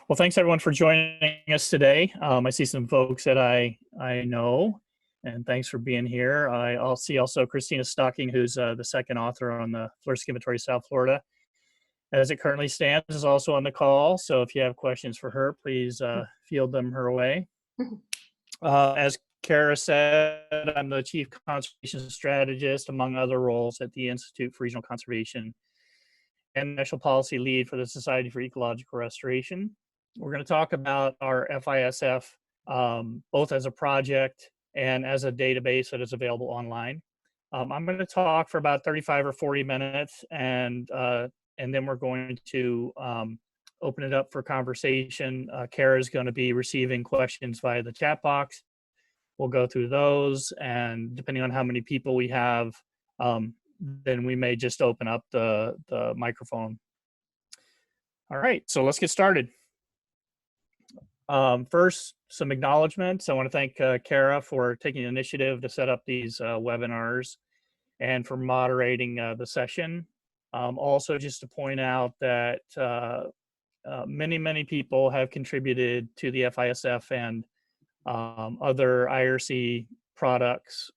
Well, thanks everyone for joining us today. I see some folks that I know, and thanks for being here. I'll see also Christina Stocking, who's the second author on the Floristic Inventory South Florida. As it currently stands, is also on the call. So if you have questions for her, please field them her way. As Kara said, I'm the Chief Conservation Strategist, among other roles, at the Institute for Regional Conservation and National Policy Lead for the Society for Ecological Restoration. We're going to talk about our FISF, both as a project and as a database that is available online. I'm going to talk for about 35 or 40 minutes, and then we're going to open it up for conversation. Kara is going to be receiving questions via the chat box. We'll go through those, and depending on how many people we have, then we may just open up the microphone. All right, so let's get started. First, some acknowledgments. I want to thank Kara for taking the initiative to set up these webinars and for moderating the session. Also, just to point out that many people have contributed to the FISF and other IRC products,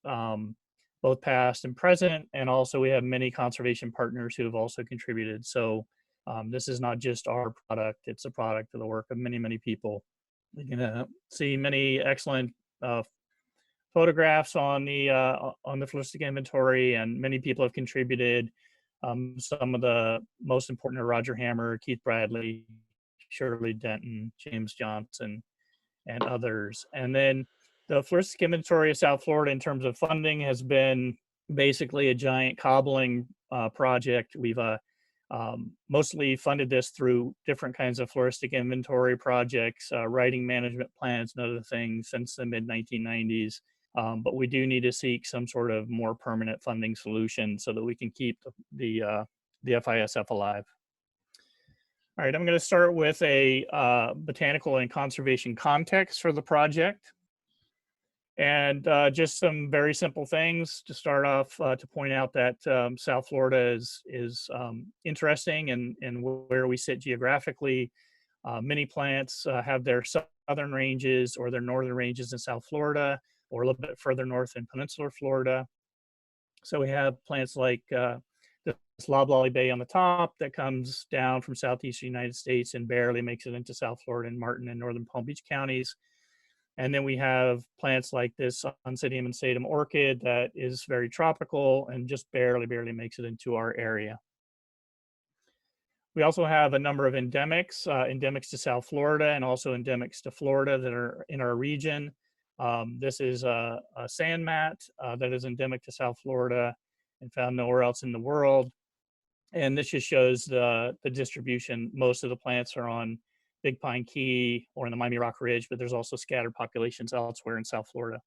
both past and present, and also we have many conservation partners who have also contributed. So this is not just our product, it's a product of the work of many people. You're gonna see many excellent photographs on the Floristic inventory, and many people have contributed. Some of the most important are Roger Hammer, Keith Bradley, Shirley Denton, James Johnson, and others. And then the Floristic inventory of South Florida in terms of funding has been basically a giant cobbling project. We've mostly funded this through different kinds of floristic inventory projects, writing management plans and other things since the mid-1990s. But we do need to seek some sort of more permanent funding solution so that we can keep the FISF alive. All right, I'm going to start with a botanical and conservation context for the project. And just some very simple things to start off, to point out that South Florida is interesting and where we sit geographically. Many plants have their southern ranges or their northern ranges in South Florida, or a little bit further north in peninsular Florida. So we have plants like this loblolly bay on the top that comes down from southeastern United States and barely makes it into South Florida and Martin and northern Palm Beach counties. And then we have plants like this Oncidium insatum orchid that is very tropical and just barely makes it into our area. We also have a number of endemics, endemics to South Florida and also endemics to Florida that are in our region. This is a sand mat that is endemic to South Florida and found nowhere else in the world. And this just shows the distribution. Most of the plants are on Big Pine Key or in the Miami Rock Ridge, but there's also scattered populations elsewhere in South Florida.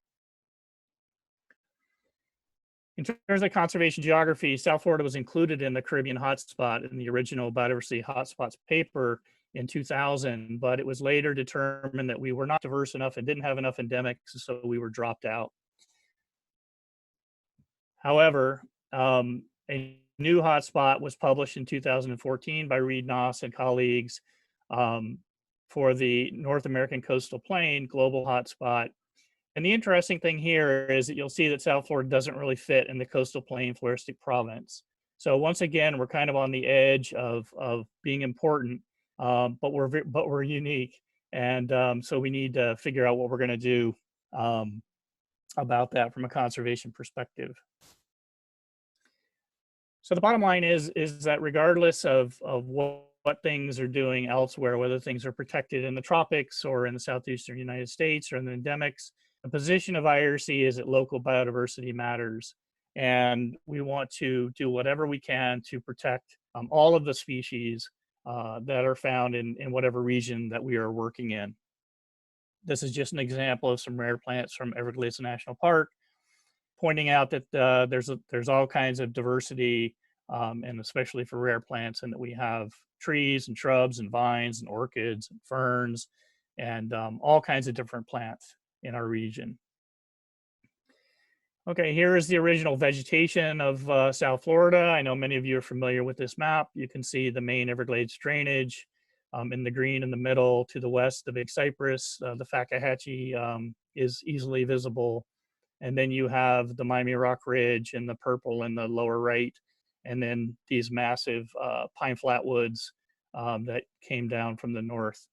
In terms of conservation geography, South Florida was included in the Caribbean hotspot in the original biodiversity hotspots paper in 2000, but it was later determined that we were not diverse enough and didn't have enough endemics, so we were dropped out. However, a new hotspot was published in 2014 by Reed Noss and colleagues for the North American coastal plain global hotspot. And the interesting thing here is that you'll see that South Florida doesn't really fit in the coastal plain floristic province. So once again, we're kind of on the edge of being important, but we're unique, and so we need to figure out what we're going to do about that from a conservation perspective. So the bottom line is that regardless of what things are doing elsewhere, whether things are protected in the tropics or in the southeastern United States or in the endemics, the position of IRC is that local biodiversity matters. And we want to do whatever we can to protect all of the species that are found in whatever region that we are working in. This is just an example of some rare plants from Everglades National Park, pointing out that there's all kinds of diversity, and especially for rare plants, and that we have trees and shrubs and vines and orchids and ferns and all kinds of different plants in our region. Okay, here is the original vegetation of South Florida. I know many of you are familiar with this map. You can see the main Everglades drainage, In the green in the middle, to the west, the big cypress, the Fakahatchee is easily visible. And then you have the Miami Rock Ridge in the purple in the lower right, and then these massive pine flatwoods that came down from the north.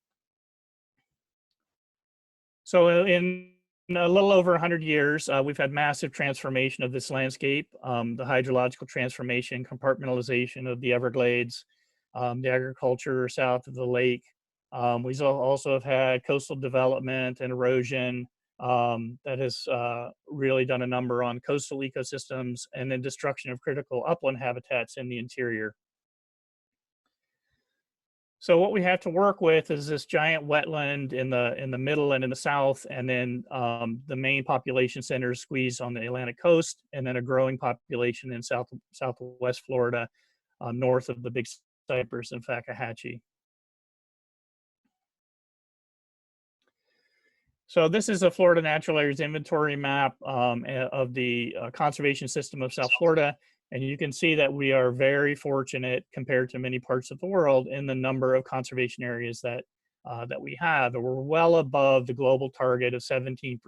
So in a little over 100 years, we've had massive transformation of this landscape, the hydrological transformation, compartmentalization of the Everglades, the agriculture south of the lake. We also have had coastal development and erosion that has really done a number on coastal ecosystems, and then destruction of critical upland habitats in the interior. So what we have to work with is this giant wetland in the middle and in the south, and then the main population centers squeezed on the Atlantic coast, and then a growing population in southwest Florida, north of the Big Cypress and Fakahatchee. So this is a Florida Natural Areas Inventory map of the conservation system of South Florida. And you can see that we are very fortunate compared to many parts of the world in the number of conservation areas that we have. And we're well above the global target of 17%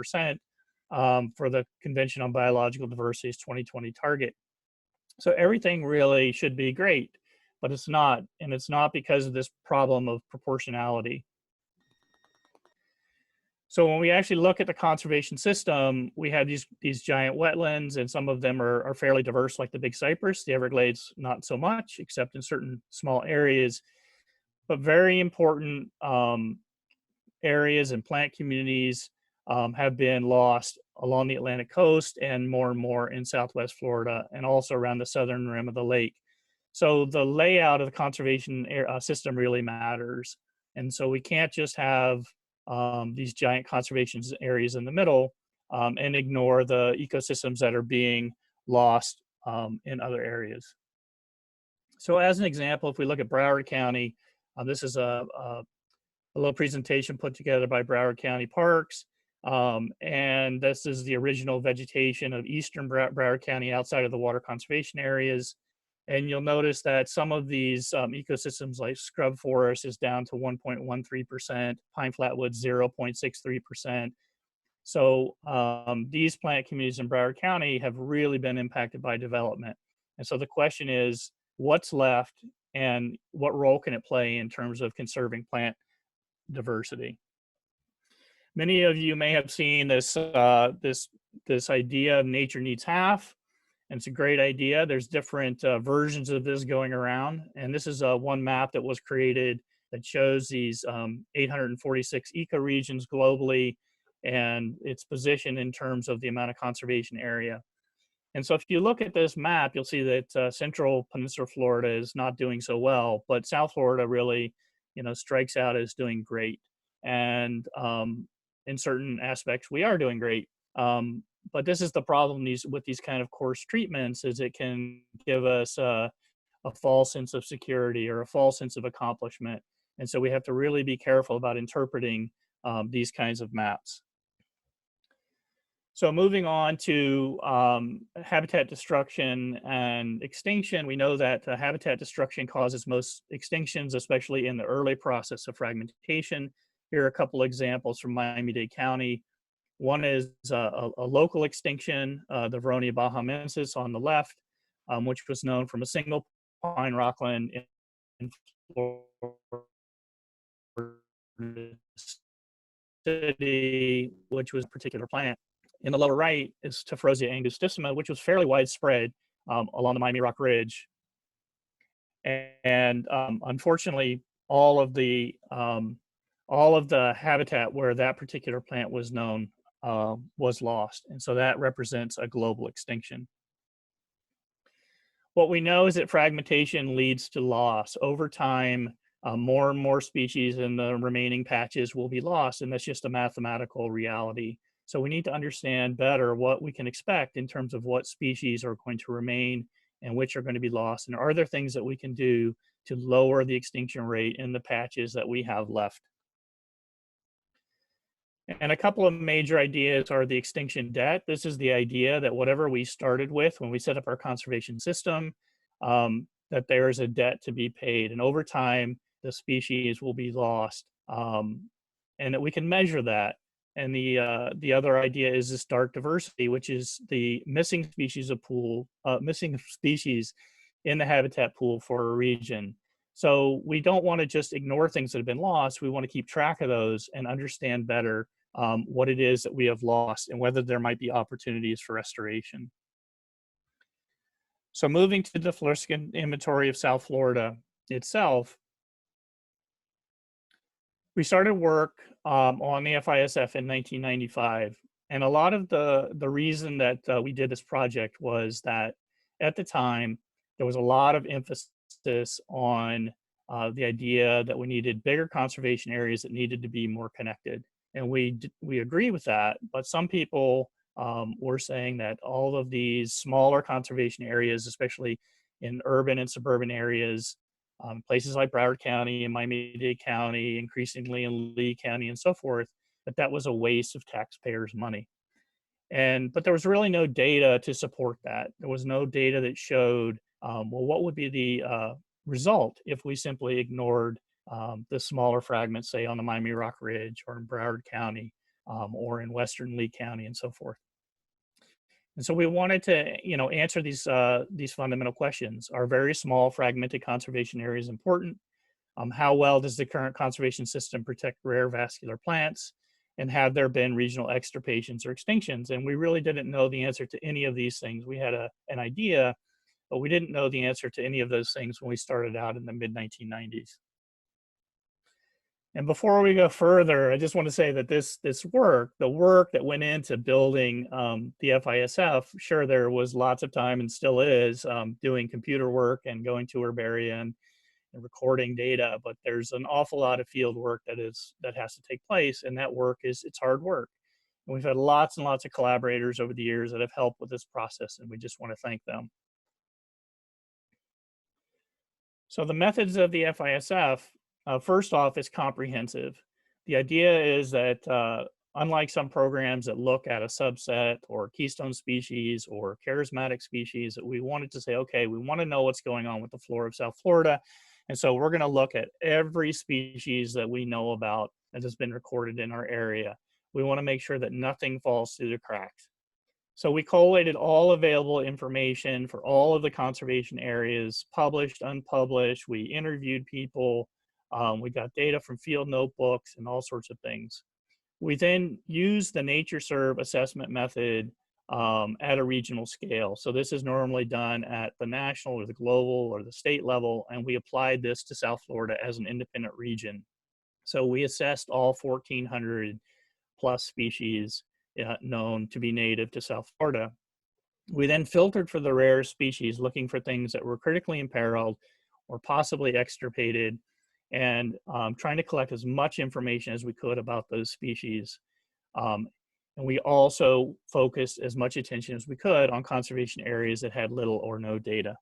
for the Convention on Biological Diversity's 2020 target. So everything really should be great, but it's not. And it's not because of this problem of proportionality. So when we actually look at the conservation system, we have these giant wetlands, and some of them are fairly diverse, like the Big Cypress. The Everglades, not so much, except in certain small areas. But very important areas and plant communities have been lost along the Atlantic coast and more in Southwest Florida, and also around the southern rim of the lake. So the layout of the conservation system really matters. And so we can't just have these giant conservation areas in the middle and ignore the ecosystems that are being lost in other areas. So as an example, if we look at Broward County, this is a little presentation put together by Broward County Parks. And this is the original vegetation of eastern Broward County outside of the water conservation areas. And you'll notice that some of these ecosystems like scrub forest is down to 1.13%, pine flatwoods 0.63%. So these plant communities in Broward County have really been impacted by development. And so the question is, what's left and what role can it play in terms of conserving plant diversity? Many of you may have seen this idea of nature needs half. And it's a great idea. There's different versions of this going around. And this is one map that was created that shows these 846 ecoregions globally and its position in terms of the amount of conservation area. And so if you look at this map, you'll see that central Peninsula Florida is not doing so well, but South Florida really, strikes out as doing great. And in certain aspects, we are doing great. But this is the problem with these kind of coarse treatments, is it can give us a false sense of security or a false sense of accomplishment. And so we have to really be careful about interpreting these kinds of maps. So moving on to habitat destruction and extinction, we know that habitat destruction causes most extinctions, especially in the early process of fragmentation. Here are a couple examples from Miami-Dade County. One is a local extinction, the Veronia bahamensis on the left, which was known from a single pine rockland in Florida City, which was a particular plant. In the lower right is Tephrosia angustissima, which was fairly widespread along the Miami Rock Ridge. And unfortunately, all of the habitat where that particular plant was known was lost. And so that represents a global extinction. What we know is that fragmentation leads to loss. Over time, more and more species in the remaining patches will be lost, and that's just a mathematical reality. So we need to understand better what we can expect in terms of what species are going to remain and which are going to be lost. And are there things that we can do to lower the extinction rate in the patches that we have left? And a couple of major ideas are the extinction debt. This is the idea that whatever we started with when we set up our conservation system, that there is a debt to be paid. And over time, the species will be lost, and that we can measure that. And the other idea is this dark diversity, which is the missing species of pool, missing species in the habitat pool for a region. So we don't want to just ignore things that have been lost. We want to keep track of those and understand better what it is that we have lost and whether there might be opportunities for restoration. So moving to the Floristic inventory of South Florida itself, we started work on the FISF in 1995. And a lot of the reason that we did this project was that at the time, there was a lot of emphasis on the idea that we needed bigger conservation areas that needed to be more connected. And we agree with that, but some people were saying that all of these smaller conservation areas, especially in urban and suburban areas, places like Broward County and Miami-Dade County, increasingly in Lee County and so forth, that was a waste of taxpayers' money. But there was really no data to support that. There was no data that showed, well, what would be the result if we simply ignored the smaller fragments, say on the Miami Rock Ridge or in Broward County or in Western Lee County and so forth. And so we wanted to, answer these fundamental questions. Are very small fragmented conservation areas important? How well does the current conservation system protect rare vascular plants? And have there been regional extirpations or extinctions? And we really didn't know the answer to any of these things. We had an idea, but we didn't know the answer to any of those things when we started out in the mid-1990s. And before we go further, I just want to say that the work that went into building the FISF, sure, there was lots of time and still is doing computer work and going to herbaria and recording data, but there's an awful lot of field work that has to take place, and that work it's hard work. And we've had lots and lots of collaborators over the years that have helped with this process, and we just want to thank them. So the methods of the FISF, first off, is comprehensive. The idea is that unlike some programs that look at a subset or keystone species or charismatic species, that we wanted to say, okay, we want to know what's going on with the flora of South Florida. And so we're going to look at every species that we know about that has been recorded in our area. We want to make sure that nothing falls through the cracks. So we collated all available information for all of the conservation areas, published, unpublished. We interviewed people. We got data from field notebooks and all sorts of things. We then used the NatureServe assessment method at a regional scale. So this is normally done at the national or the global or the state level, and we applied this to South Florida as an independent region. So we assessed all 1,400 plus species known to be native to South Florida. We then filtered for the rare species, looking for things that were critically imperiled or possibly extirpated, and trying to collect as much information as we could about those species. And we also focused as much attention as we could on conservation areas that had little or no data.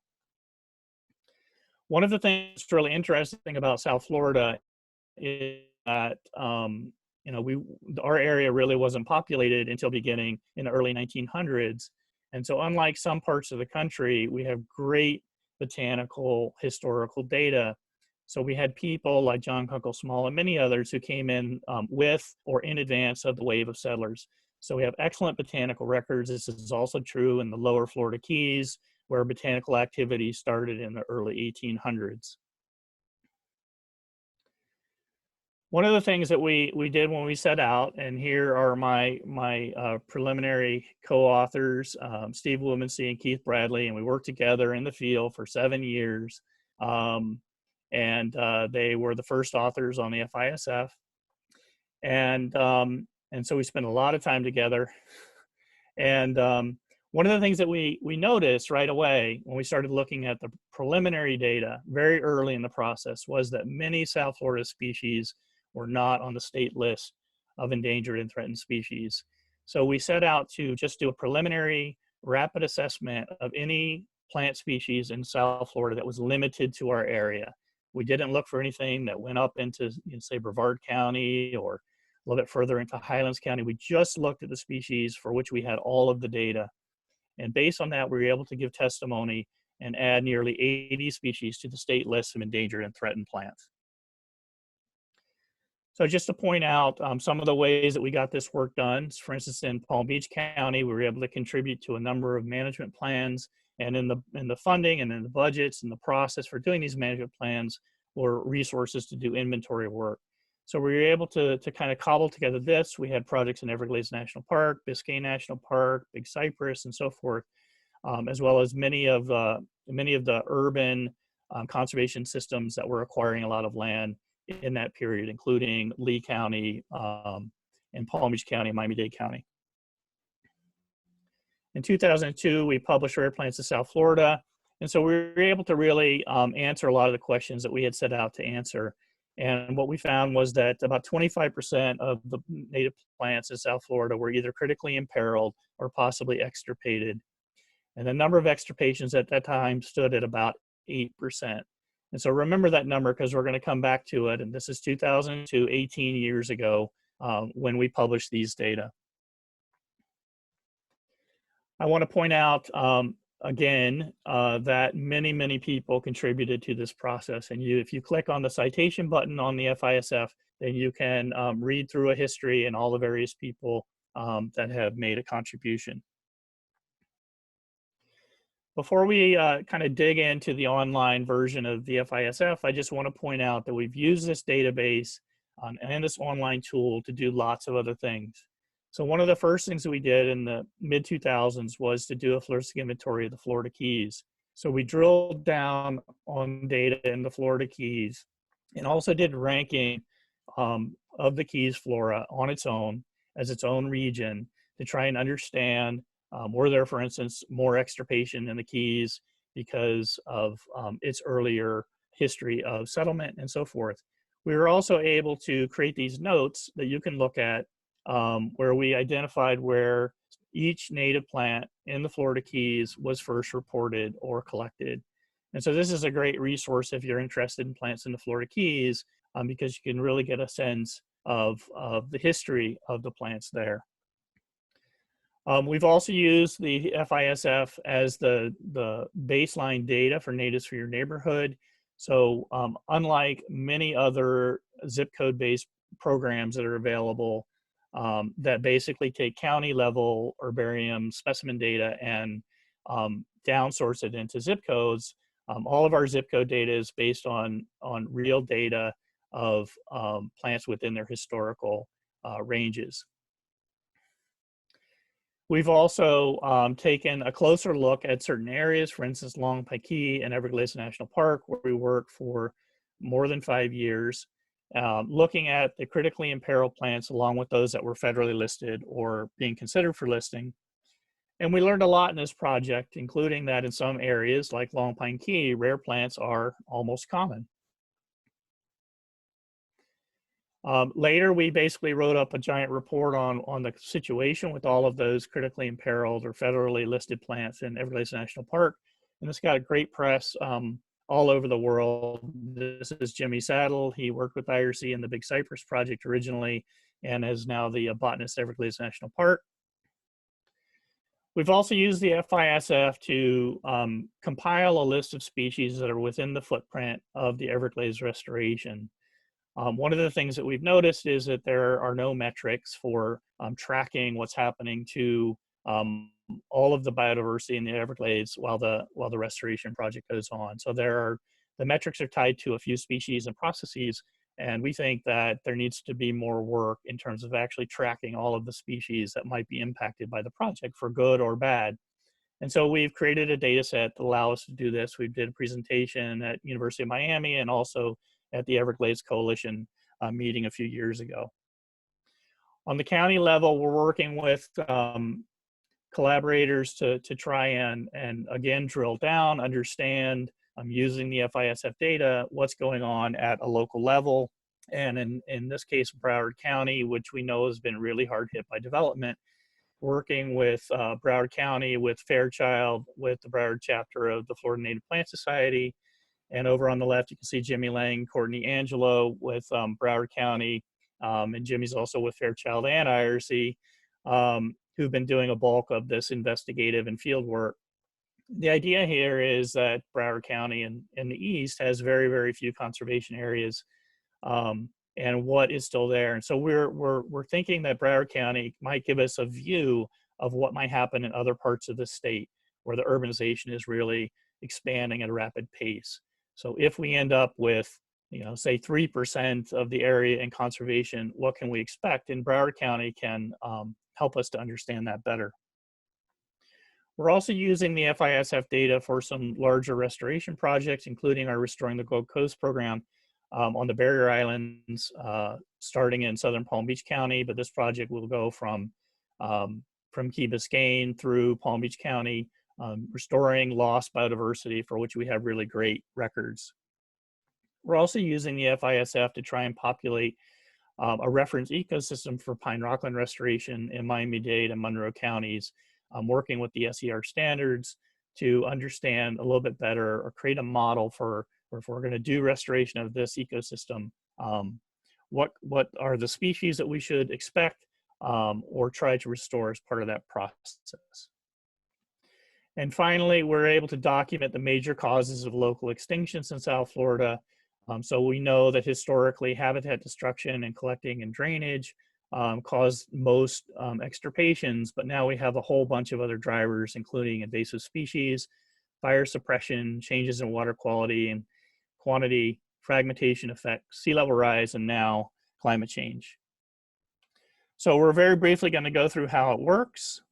One of the things that's really interesting about South Florida is that our area really wasn't populated until beginning in the early 1900s. And so unlike some parts of the country, we have great botanical historical data. So we had people like John Kunkel Small and many others who came in with or in advance of the wave of settlers. So we have excellent botanical records. This is also true in the lower Florida Keys, where botanical activity started in the early 1800s. One of the things that we did when we set out, and here are my preliminary co-authors, Steve Woodmansee and Keith Bradley, and we worked together in the field for 7 years. And they were the first authors on the FISF. And so we spent a lot of time together. And one of the things that we noticed right away when we started looking at the preliminary data very early in the process was that many South Florida species were not on the state list of endangered and threatened species. So we set out to just do a preliminary rapid assessment of any plant species in South Florida that was limited to our area. We didn't look for anything that went up into, say, Brevard County or a little bit further into Highlands County. We just looked at the species for which we had all of the data. And based on that, we were able to give testimony and add nearly 80 species to the state list of endangered and threatened plants. So just to point out some of the ways that we got this work done, for instance, in Palm Beach County, we were able to contribute to a number of management plans, and in the funding and in the budgets and the process for doing these management plans were resources to do inventory work. So we were able to kind of cobble together this. We had projects in Everglades National Park, Biscayne National Park, Big Cypress, and so forth, as well as many of the urban conservation systems that were acquiring a lot of land in that period, including Lee County and Palm Beach County and Miami-Dade County. In 2002, we published Rare Plants of South Florida. And so we were able to really answer a lot of the questions that we had set out to answer. And what we found was that about 25% of the native plants in South Florida were either critically imperiled or possibly extirpated. And the number of extirpations at that time stood at about 8%. And so remember that number because we're going to come back to it. And this is 2002, 18 years ago, when we published these data. I want to point out again that many people contributed to this process. And if you click on the citation button on the FISF, then you can read through a history and all the various people that have made a contribution. Before we kind of dig into the online version of the FISF, I just want to point out that we've used this database and this online tool to do lots of other things. So one of the first things that we did in the mid-2000s was to do a floristic inventory of the Florida Keys. So we drilled down on data in the Florida Keys and also did ranking of the Keys flora on its own as its own region to try and understand were there, for instance, more extirpation in the Keys because of its earlier history of settlement and so forth. We were also able to create these notes that you can look at where we identified where each native plant in the Florida Keys was first reported or collected. And so this is a great resource if you're interested in plants in the Florida Keys because you can really get a sense of the history of the plants there. We've also used the FISF as the baseline data for natives for your neighborhood. So unlike many other zip code based programs that are available that basically take county level herbarium specimen data and downsource it into zip codes, all of our zip code data is based on real data of plants within their historical ranges. We've also taken a closer look at certain areas, for instance, Long Paikee and Everglades National Park, where we worked for more than 5 years, looking at the critically imperiled plants along with those that were federally listed or being considered for listing. And we learned a lot in this project, including that in some areas like Long Paikee, rare plants are almost common. Later, we basically wrote up a giant report on the situation with all of those critically imperiled or federally listed plants in Everglades National Park. And this got a great press all over the world. This is Jimmy Saddle. He worked with IRC in the Big Cypress project originally and is now the botanist at Everglades National Park. We've also used the FISF to compile a list of species that are within the footprint of the Everglades restoration. One of the things that we've noticed is that there are no metrics for tracking what's happening to all of the biodiversity in the Everglades while the restoration project goes on. So the metrics are tied to a few species and processes, and we think that there needs to be more work in terms of actually tracking all of the species that might be impacted by the project for good or bad. And so we've created a data set to allow us to do this. We did a presentation at University of Miami and also at the Everglades Coalition meeting a few years ago. On the county level, we're working with collaborators to try and again drill down, understand using the FISF data what's going on at a local level. And in this case, Broward County, which we know has been really hard hit by development, working with Broward County, with Fairchild, with the Broward chapter of the Florida Native Plant Society. And over on the left, you can see Jimmy Lang, Courtney Angelo with Broward County, and Jimmy's also with Fairchild and IRC, who've been doing a bulk of this investigative and field work. The idea here is that Broward County in the east has very few conservation areas. and what is still there. And so we're thinking that Broward County might give us a view of what might happen in other parts of the state where the urbanization is really expanding at a rapid pace. So if we end up with, say 3% of the area in conservation, what can we expect? And Broward County can help us to understand that better. We're also using the FISF data for some larger restoration projects, including our Restoring the Gold Coast program on the barrier islands, starting in southern Palm Beach County, but this project will go from Key Biscayne through Palm Beach County, restoring lost biodiversity for which we have really great records. We're also using the FISF to try and populate a reference ecosystem for pine rockland restoration in Miami-Dade and Monroe counties, working with the SER standards to understand a little bit better or create a model for, or if we're going to do restoration of this ecosystem, what are the species that we should expect or try to restore as part of that process. And finally, we're able to document the major causes of local extinctions in South Florida. So we know that historically habitat destruction and collecting and drainage caused most extirpations, but now we have a whole bunch of other drivers, including invasive species, fire suppression, changes in water quality and quantity, fragmentation effects, sea level rise, and now climate change. So we're very briefly going to go through how it works.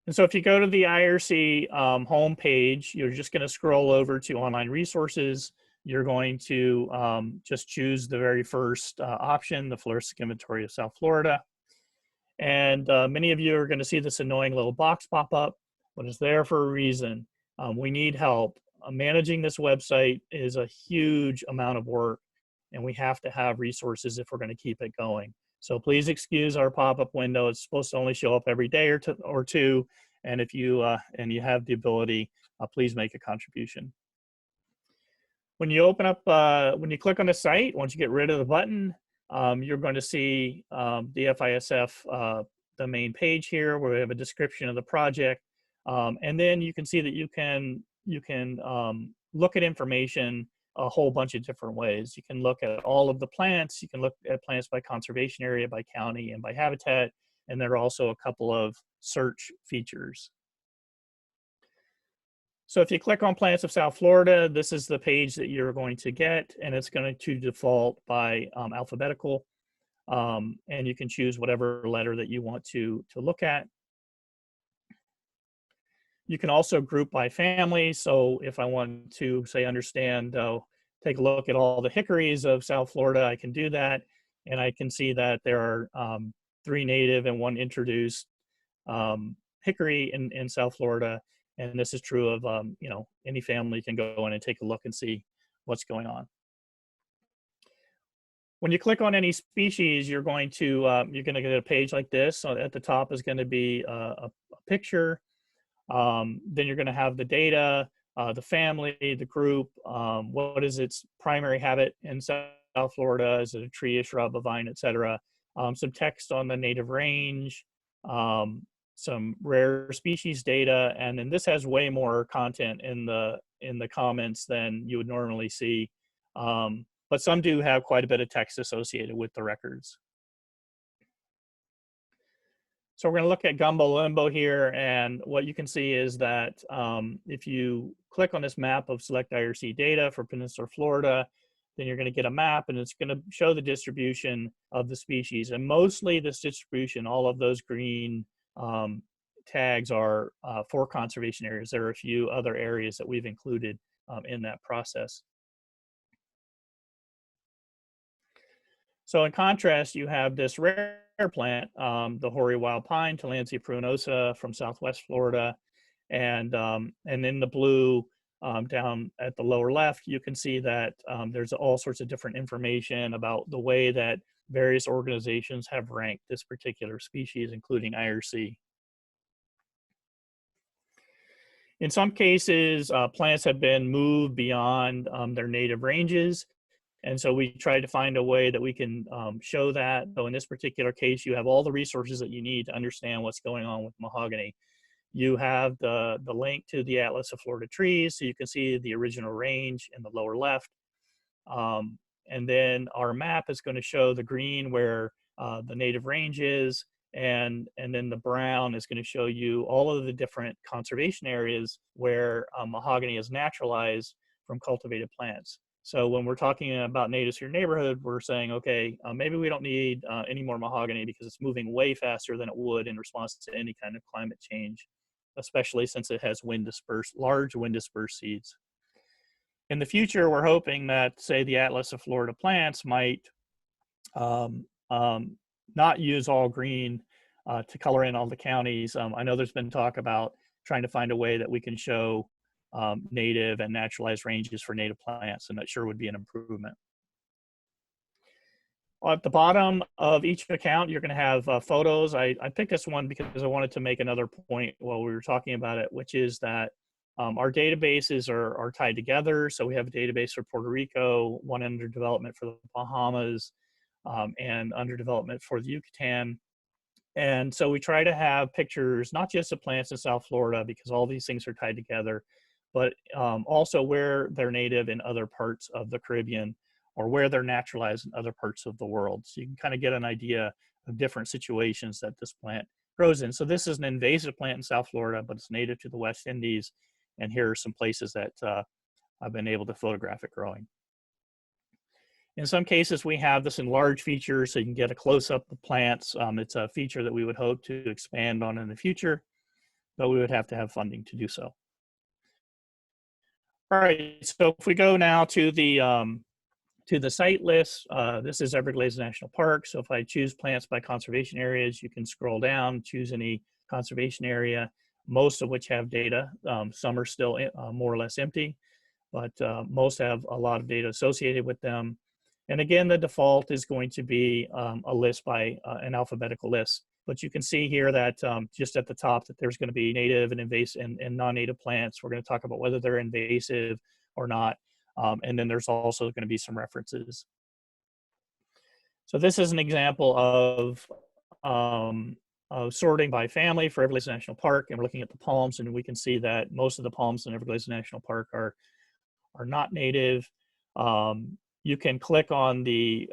And so if you go to the IRC homepage, you're just going to scroll over to online resources. You're going to just choose the very first option, the Floristic Inventory of South Florida. And many of you are going to see this annoying little box pop up, but it's there for a reason. We need help. Managing this website is a huge amount of work, and we have to have resources if we're going to keep it going. So please excuse our pop-up window. It's supposed to only show up every day or two. And if you have the ability, please make a contribution. When you open up, when you click on the site, once you get rid of the button, you're going to see the FISF, the main page here, where we have a description of the project. And then you can see that you can look at information a whole bunch of different ways. You can look at all of the plants. You can look at plants by conservation area, by county, and by habitat. And there are also a couple of search features. So if you click on Plants of South Florida, this is the page that you're going to get, and it's going to default by alphabetical. And you can choose whatever letter that you want to look at. You can also group by family. So if I want to, say, understand, take a look at all the hickories of South Florida, I can do that. And I can see that there are 3 native and 1 introduced hickory in South Florida. And this is true of, any family can go in and take a look and see what's going on. When you click on any species, you're going to get a page like this. So at the top is going to be a picture. Then you're going to have the data, the family, the group, what is its primary habit in South Florida, is it a tree, a shrub, a vine, etc. Some text on the native range, some rare species data, and then this has way more content in the comments than you would normally see. But some do have quite a bit of text associated with the records. So we're going to look at Gumbo Limbo here, and what you can see is that if you click on this map of select IRC data for Peninsular Florida, then you're going to get a map, and it's going to show the distribution of the species. And mostly this distribution, all of those green tags are for conservation areas. There are a few other areas that we've included in that process. So in contrast, you have this rare plant, the hoary wild pine, Tillandsia pruinosa from Southwest Florida. And in the blue down at the lower left, you can see that there's all sorts of different information about the way that various organizations have ranked this particular species, including IRC. In some cases, plants have been moved beyond their native ranges. And so we tried to find a way that we can show that. So in this particular case, you have all the resources that you need to understand what's going on with mahogany. You have the link to the Atlas of Florida Trees, so you can see the original range in the lower left. And then our map is going to show the green where the native range is, and then the brown is going to show you all of the different conservation areas where mahogany is naturalized from cultivated plants. So when we're talking about natives to your neighborhood, we're saying, okay, maybe we don't need any more mahogany because it's moving way faster than it would in response to any kind of climate change, especially since it has large wind dispersed seeds. In the future, we're hoping that, say, the Atlas of Florida plants might um, not use all green to color in all the counties. I know there's been talk about trying to find a way that we can show native and naturalized ranges for native plants, and that sure would be an improvement. At the bottom of each account, you're going to have photos. I picked this one because I wanted to make another point while we were talking about it, which is that our databases are tied together. So we have a database for Puerto Rico, one under development for the Bahamas, and under development for the Yucatan. And so we try to have pictures, not just of plants in South Florida, because all these things are tied together, but also where they're native in other parts of the Caribbean or where they're naturalized in other parts of the world. So you can kind of get an idea of different situations that this plant grows in. So this is an invasive plant in South Florida, but it's native to the West Indies. And here are some places that I've been able to photograph it growing. In some cases, we have this enlarged feature so you can get a close-up of plants. It's a feature that we would hope to expand on in the future, but we would have to have funding to do so. All right, so if we go now to the site list, this is Everglades National Park. So if I choose plants by conservation areas, you can scroll down, choose any conservation area, most of which have data. Some are still more or less empty, but most have a lot of data associated with them. And again, the default is going to be a list by an alphabetical list. But you can see here that just at the top that there's going to be native and invasive and non-native plants. We're going to talk about whether they're invasive or not. And then there's also going to be some references. So this is an example of sorting by family for Everglades National Park. And we're looking at the palms, and we can see that most of the palms in Everglades National Park are not native. You can click on the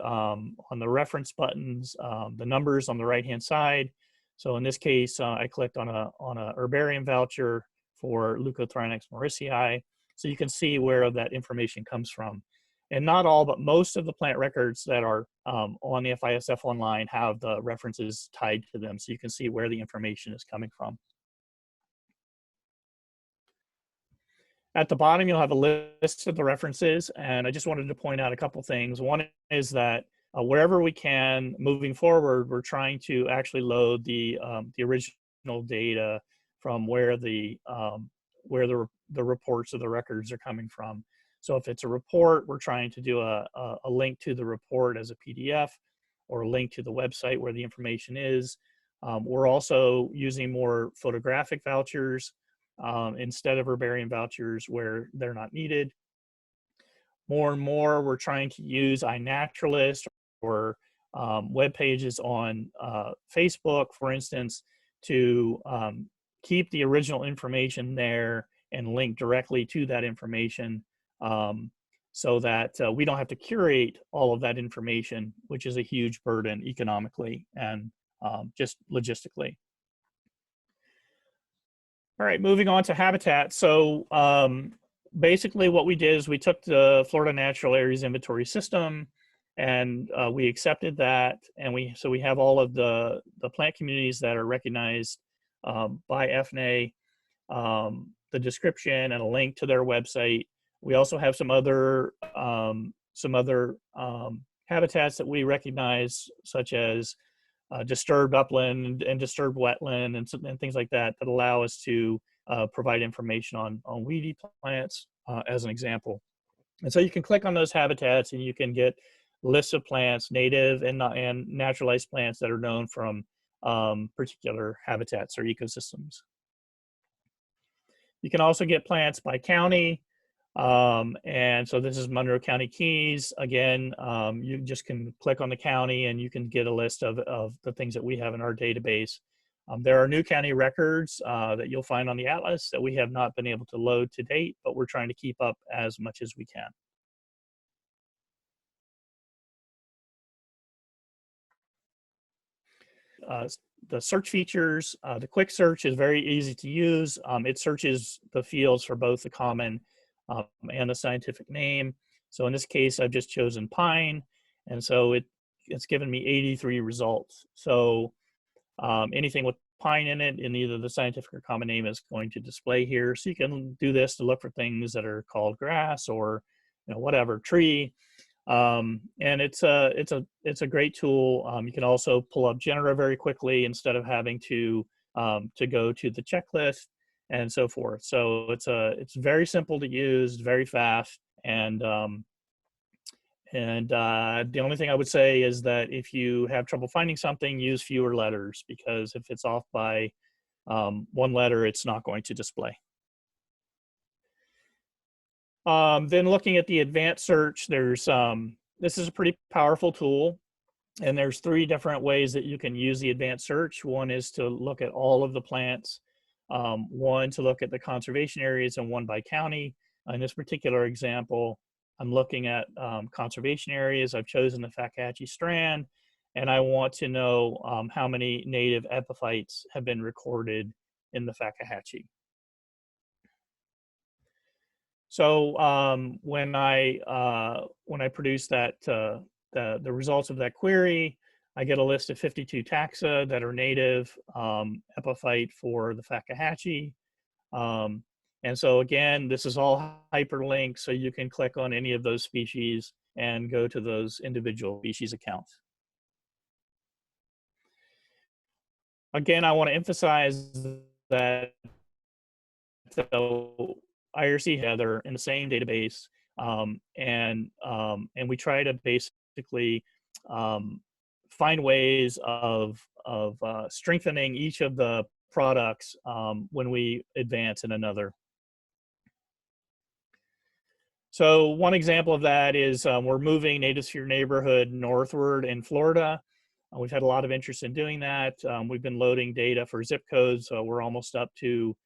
reference buttons, the numbers on the right-hand side. So in this case, I clicked on a herbarium voucher for Leucothrinax mauritii. So you can see where that information comes from. And not all, but most of the plant records that are on the FISF online have the references tied to them. So you can see where the information is coming from. At the bottom, you'll have a list of the references, and I just wanted to point out a couple things. One is that wherever we can, moving forward, we're trying to actually load the original data from where the reports of the records are coming from. So if it's a report, we're trying to do a link to the report as a PDF or a link to the website where the information is. We're also using more photographic vouchers instead of herbarium vouchers where they're not needed. More and more, we're trying to use iNaturalist or web pages on Facebook, for instance, to keep the original information there and link directly to that information so that we don't have to curate all of that information, which is a huge burden economically and just logistically. All right, moving on to habitat. So basically what we did is we took the Florida Natural Areas Inventory System and we accepted that. And so we have all of the plant communities that are recognized by FNA, the description and a link to their website. We also have some other habitats that we recognize, such as disturbed upland and disturbed wetland and things like that allow us to provide information on weedy plants as an example. And so you can click on those habitats and you can get lists of plants, native and naturalized plants that are known from particular habitats or ecosystems. You can also get plants by county. And so this is Monroe County Keys. Again, you just can click on the county and you can get a list of the things that we have in our database. There are new county records that you'll find on the Atlas that we have not been able to load to date, but we're trying to keep up as much as we can. uh, the search features. The quick search is very easy to use. It searches the fields for both the common and the scientific name. So in this case, I've just chosen pine, and so it's given me 83 results. So anything with pine in it in either the scientific or common name is going to display here. So you can do this to look for things that are called grass or whatever, tree. And it's a great tool. You can also pull up genera very quickly instead of having to go to the checklist and so forth. So it's very simple to use, very fast, and the only thing I would say is that if you have trouble finding something, use fewer letters, because if it's off by one letter, it's not going to display. Then looking at the advanced search, there's this is a pretty powerful tool, and there's 3 different ways that you can use the advanced search. One is to look at all of the plants, one to look at the conservation areas, and one by county. In this particular example, I'm looking at conservation areas. I've chosen the Fakahatchee strand, and I want to know how many native epiphytes have been recorded in the Fakahatchee. So when I produce that the results of that query, I get a list of 52 taxa that are native epiphyte for the Fakahatchee. And so again, this is all hyperlinked, so you can click on any of those species and go to those individual species accounts. Again, I want to emphasize that the IRC Heather in the same database, and we try to basically find ways of strengthening each of the products when we advance in another. So one example of that is we're moving Native Sphere Neighborhood northward in Florida. We've had a lot of interest in doing that. We've been loading data for zip codes, so we're almost up to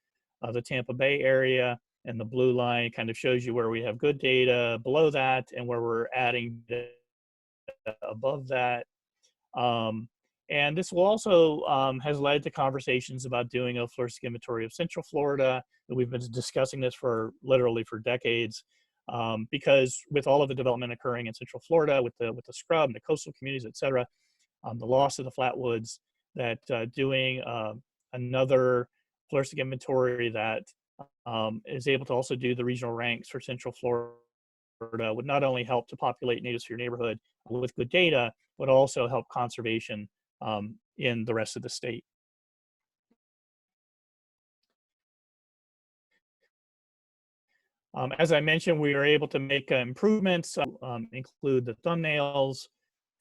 the Tampa Bay area, and the blue line kind of shows you where we have good data below that and where we're adding data above that. And this will also has led to conversations about doing a floristic inventory of Central Florida. We've been discussing this for literally for decades, because with all of the development occurring in Central Florida, with the scrub and the coastal communities, et cetera, the loss of the flatwoods, that doing another floristic inventory that is able to also do the regional ranks for Central Florida would not only help to populate Native Sphere Neighborhood with good data, but also help conservation in the rest of the state. As I mentioned, we were able to make improvements, include the thumbnails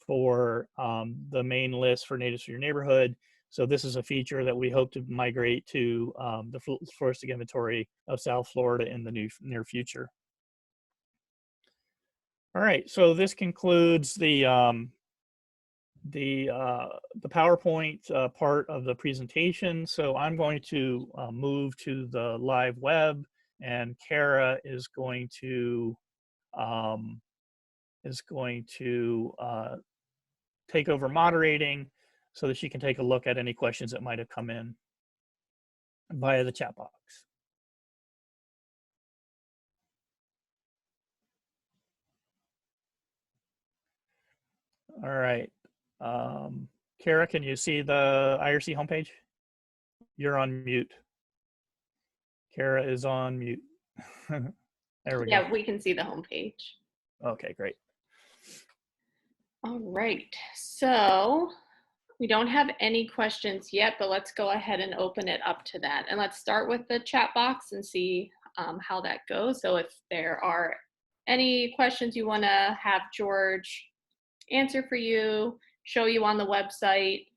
for the main list for Native Sphere Neighborhood. So this is a feature that we hope to migrate to the floristic inventory of South Florida in the near future. All right, so this concludes the PowerPoint part of the presentation. So I'm going to move to the live web, and Kara is going to take over moderating so that she can take a look at any questions that might have come in via the chat box. All right. Kara, can you see the IRC homepage? You're on mute. Kara is on mute. There we go. Yeah, we can see the homepage. Okay, great. All right, so we don't have any questions yet, but let's go ahead and open it up to that. And let's start with the chat box and see how that goes. So if there are any questions you want to have George answer for you, show you on the website,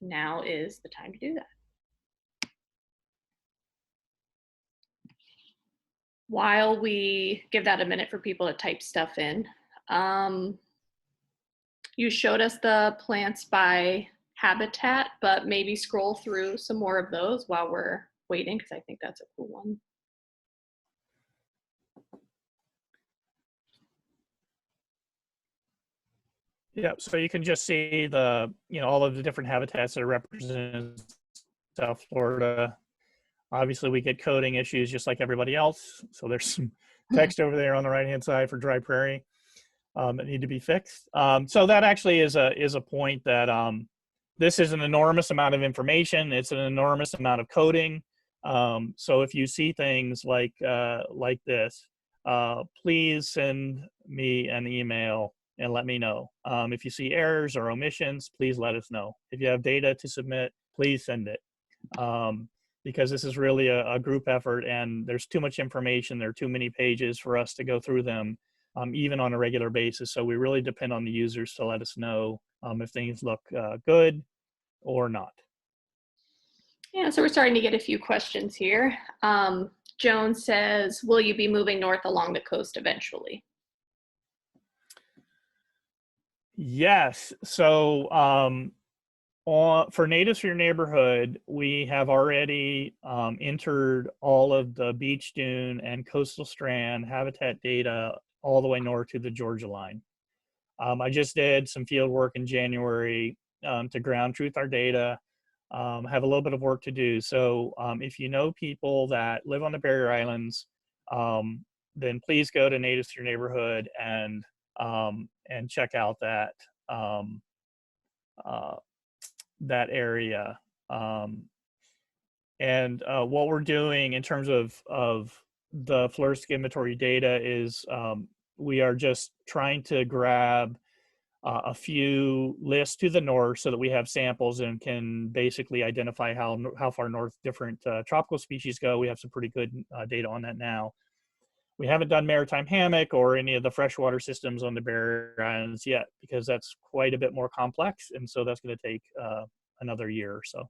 now is the time to do that. While we give that a minute for people to type stuff in, you showed us the plants by habitat, but maybe scroll through some more of those while we're waiting, because I think that's a cool one. Yep. So you can just see the, all of the different habitats that are represented in South Florida. Obviously, we get coding issues just like everybody else. So there's some text over there on the right-hand side for dry prairie that need to be fixed. So that actually is a point that this is an enormous amount of information. It's an enormous amount of coding. So if you see things like this, please send me an email and let me know. If you see errors or omissions, please let us know. If you have data to submit, please send it. Because this is really a group effort and there's too much information. There are too many pages for us to go through them, even on a regular basis. So we really depend on the users to let us know if things look good or not. Yeah, so we're starting to get a few questions here. Joan says, will you be moving north along the coast eventually? Yes. So for Natives for Your Neighborhood, we have already entered all of the beach dune and coastal strand habitat data all the way north to the Georgia line. I just did some field work in January to ground truth our data. Have a little bit of work to do. So if you know people that live on the barrier islands, then please go to Natives to Your Neighborhood and check out that that area. What we're doing in terms of the Floristic inventory data is we are just trying to grab a few lists to the north so that we have samples and can basically identify how far north different tropical species go. We have some pretty good data on that now. We haven't done maritime hammock or any of the freshwater systems on the barrier islands yet because that's quite a bit more complex, and so that's going to take another year or so.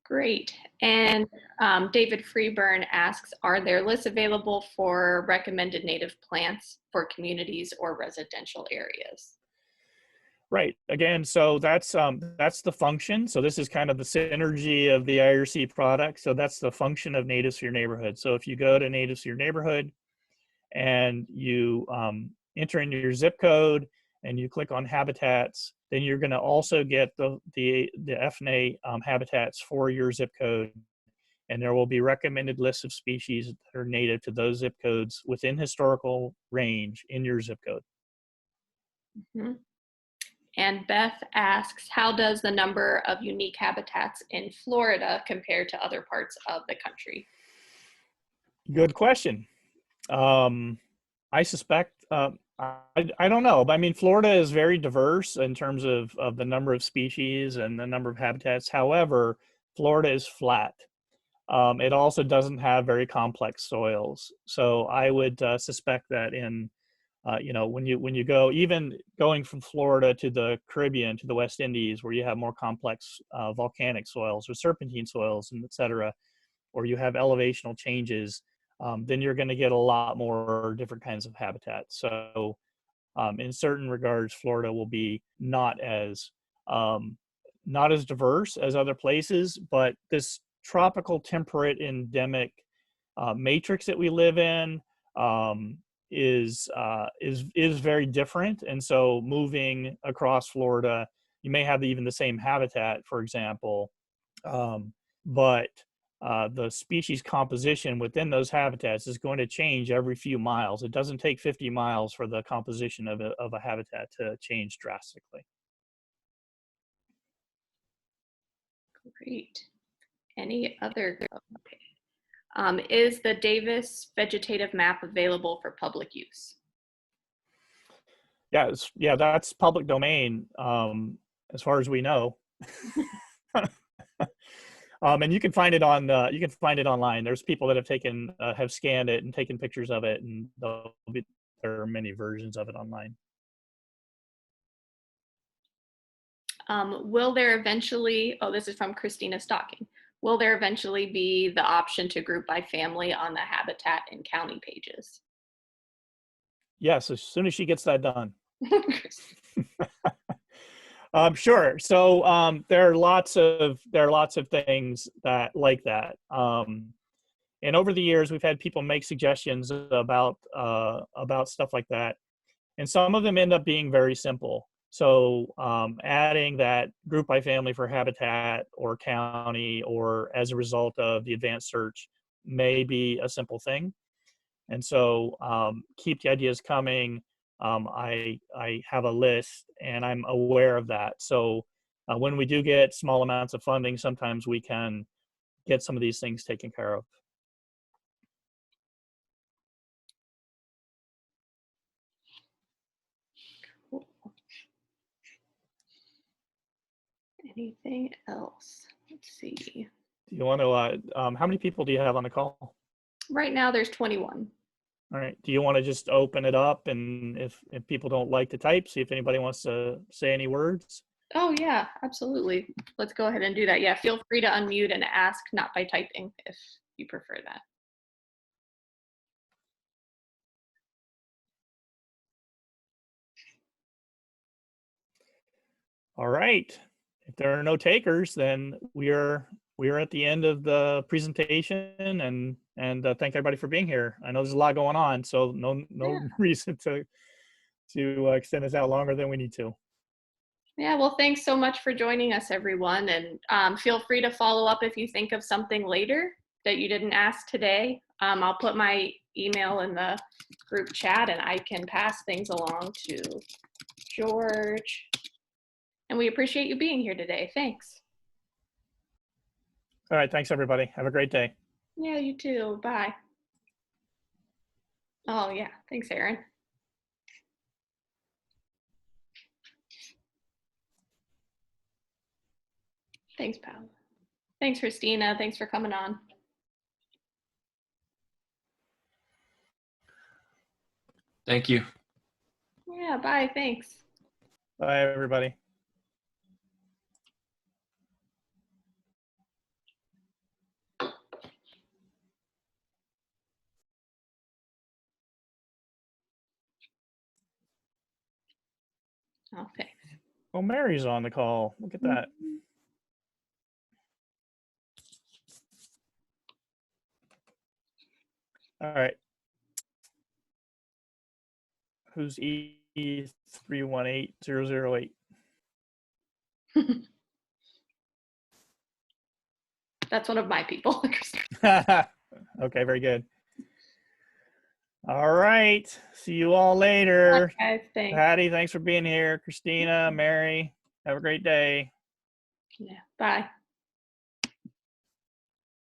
Great. And David Freeburn asks, are there lists available for recommended native plants for communities or residential areas? Right. Again, so that's the function. So this is kind of the synergy of the IRC product. So that's the function of Natives for Your Neighborhood. So if you go to Natives for Your Neighborhood and you enter in your zip code and you click on habitats, then you're going to also get the FNA habitats for your zip code. And there will be recommended lists of species that are native to those zip codes within historical range in your zip code. Mm-hmm. And Beth asks, how does the number of unique habitats in Florida compare to other parts of the country? Good question. I suspect, I don't know, but I mean, Florida is very diverse in terms of the number of species and the number of habitats. However, Florida is flat. It also doesn't have very complex soils. So I would suspect that in when you go, even going from Florida to the Caribbean, to the West Indies, where you have more complex volcanic soils or serpentine soils, and et cetera, or you have elevational changes, then you're going to get a lot more different kinds of habitats. So in certain regards, Florida will be not as diverse as other places, but this tropical temperate endemic matrix that we live in is very different. And so moving across Florida, you may have even the same habitat, for example, but the species composition within those habitats is going to change every few miles. It doesn't take 50 miles for the composition of a habitat to change drastically. Great. Any other? Okay. Is the Davis vegetative map available for public use? Yeah, that's public domain as far as we know. And you can find it online. There's people that have scanned it and taken pictures of it, and there are many versions of it online. Will there eventually, this is from Christina Stocking, will there eventually be the option to group by family on the habitat and county pages? Yes, as soon as she gets that done. Sure. So there are lots of things that like that. And over the years, we've had people make suggestions about stuff like that. And some of them end up being very simple. So adding that group by family for habitat or county or as a result of the advanced search may be a simple thing. And so keep the ideas coming. I have a list and I'm aware of that. So when we do get small amounts of funding, sometimes we can get some of these things taken care of. Anything else? Let's see. Do you want to, how many people do you have on the call? Right now there's 21. All right. Do you want to just open it up, and if people don't like to type, see if anybody wants to say any words? Oh yeah, absolutely. Let's go ahead and do that. Yeah, feel free to unmute and ask, not by typing, if you prefer that. All right. If there are no takers, then we are at the end of the presentation, and thank everybody for being here. I know there's a lot going on, so no Yeah. reason to extend this out longer than we need to. Yeah, well, thanks so much for joining us, everyone. And feel free to follow up if you think of something later that you didn't ask today. I'll put my email in the group chat and I can pass things along to George. And we appreciate you being here today. Thanks. All right. Thanks, everybody. Have a great day. Yeah, you too. Bye. Oh, yeah. Thanks, Aaron. Thanks, Pal. Thanks, Christina. Thanks for coming on. Thank you. Yeah, bye. Thanks. Bye, everybody. Oh, thanks. Oh, Mary's on the call. Look at that. All right. Who's E318008? That's one of my people. Okay, very good. All right. See you all later. Guys, thanks. Patty, thanks for being here. Christina, Mary, have a great day. Yeah, bye.